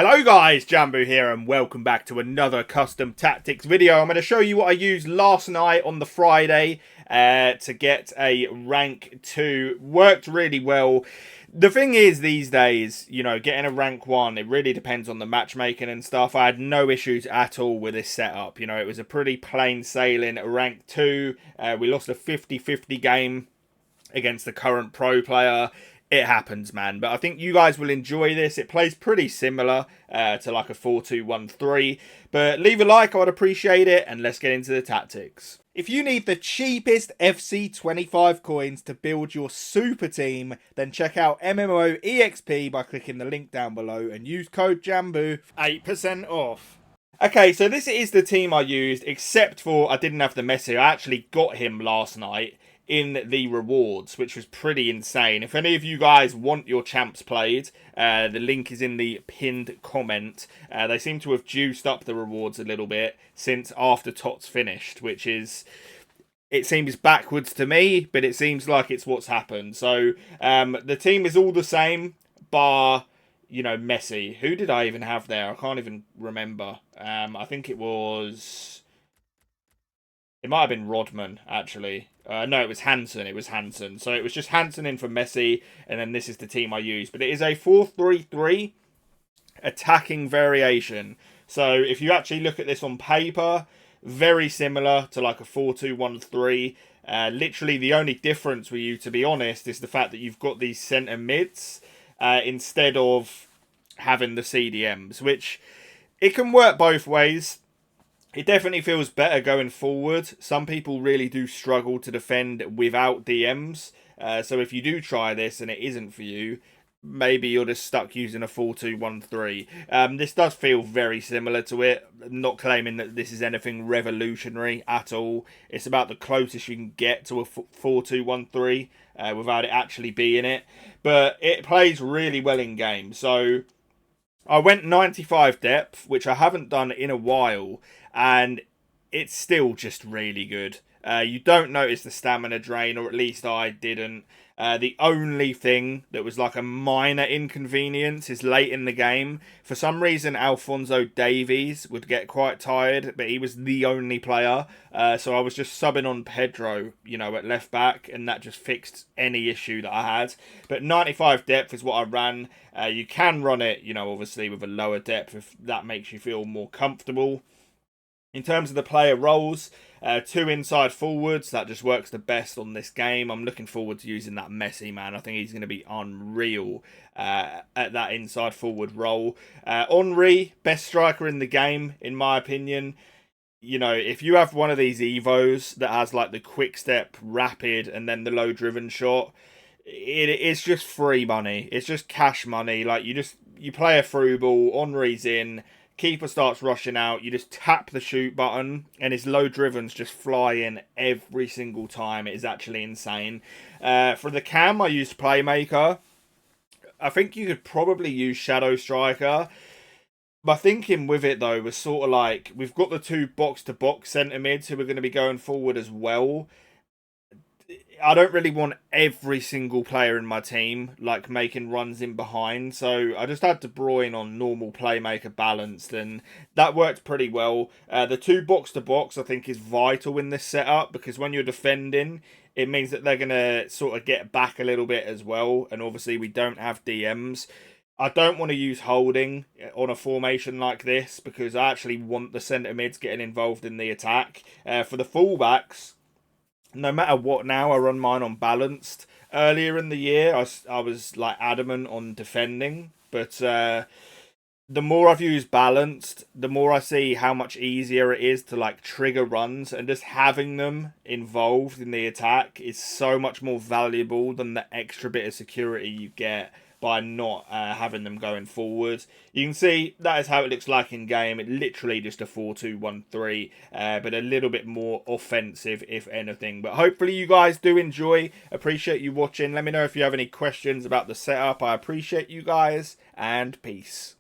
Hello guys, Jamboo here and welcome back to another custom tactics video. I'm going to show you what I used last night on the Friday to get a rank 2. Worked really well. The thing is these days, you know, getting a rank 1, it really depends on the matchmaking and stuff. I had no issues at all with this setup. You know, it was a pretty plain sailing rank 2. We lost a 50-50 game against the current pro player. It happens, man. But I think you guys will enjoy this. It plays pretty similar to like a 4-2-1-3. But leave a like, I would appreciate it. And let's get into the tactics. If you need the cheapest FC25 coins to build your super team, then check out MMOEXP by clicking the link down below and use code JAMBOO for 8% off. Okay, so this is the team I used, except for I didn't have the Messi. I actually got him last night in the rewards, which was pretty insane. If any of you guys want your champs played, the link is in the pinned comment. They seem to have juiced up the rewards a little bit since after Tots finished, which is, it seems backwards to me, but it seems like it's what's happened. So the team is all the same, bar, you know, Messi. Who did I even have there? I can't even remember. I think it was... It might have been Rodman, actually. No, it was Hansen. It was Hansen. So it was just Hansen in for Messi, and then this is the team I used. But it is a 4-3-3 attacking variation. So if you actually look at this on paper, very similar to like a 4-2-1-3. Literally the only difference with you, to be honest, is the fact that you've got these centre mids instead of having the CDMs, which it can work both ways. It definitely feels better going forward. Some people really do struggle to defend without DMs. So if you do try this and it isn't for you, maybe you're just stuck using a 4-2-1-3. This does feel very similar to it. I'm not claiming that this is anything revolutionary at all. It's about the closest you can get to a 4-2-1-3 without it actually being it. But it plays really well in game. So I went 95 depth, which I haven't done in a while, and it's still just really good. You don't notice the stamina drain, or at least I didn't. The only thing that was like a minor inconvenience is late in the game. For some reason, Alphonso Davies would get quite tired, but he was the only player. So I was just subbing on Pedro, you know, at left back, and that just fixed any issue that I had. But 95 depth is what I ran. You can run it, you know, obviously with a lower depth if that makes you feel more comfortable. In terms of the player roles, 2 inside forwards, that just works the best on this game. I'm looking forward to using that Messi, man. I think he's going to be unreal at that inside forward role. Henry, best striker in the game, in my opinion. You know, if you have one of these Evos that has like the quick step, rapid, and then the low driven shot, it's just free money. It's just cash money. Like, you play a through ball, Henry's in, keeper starts rushing out, you just tap the shoot button and his low drivens just fly in every single time. It is actually insane. For the cam, I used Playmaker. I think you could probably use Shadow Striker. My thinking with it though was sort of like, we've got the 2 box-to-box centre mids who are going to be going forward as well. I don't really want every single player in my team like making runs in behind, so I just had De Bruyne on normal playmaker balanced, and that worked pretty well. The 2 box-to-box I think is vital in this setup, because when you're defending, it means that they're going to sort of get back a little bit as well, and obviously we don't have DMs. I don't want to use holding on a formation like this, because I actually want the centre mids getting involved in the attack. For the fullbacks, no matter what now, I run mine on balanced. Earlier in the year, I was like adamant on defending, but the more I've used balanced, the more I see how much easier it is to like trigger runs, and just having them involved in the attack is so much more valuable than the extra bit of security you get by not having them going forward. You can see that is how it looks like in game. It literally just a 4-2-1-3, but a little bit more offensive if anything. But hopefully you guys do enjoy. Appreciate you watching. Let me know if you have any questions about the setup. I appreciate you guys, and peace.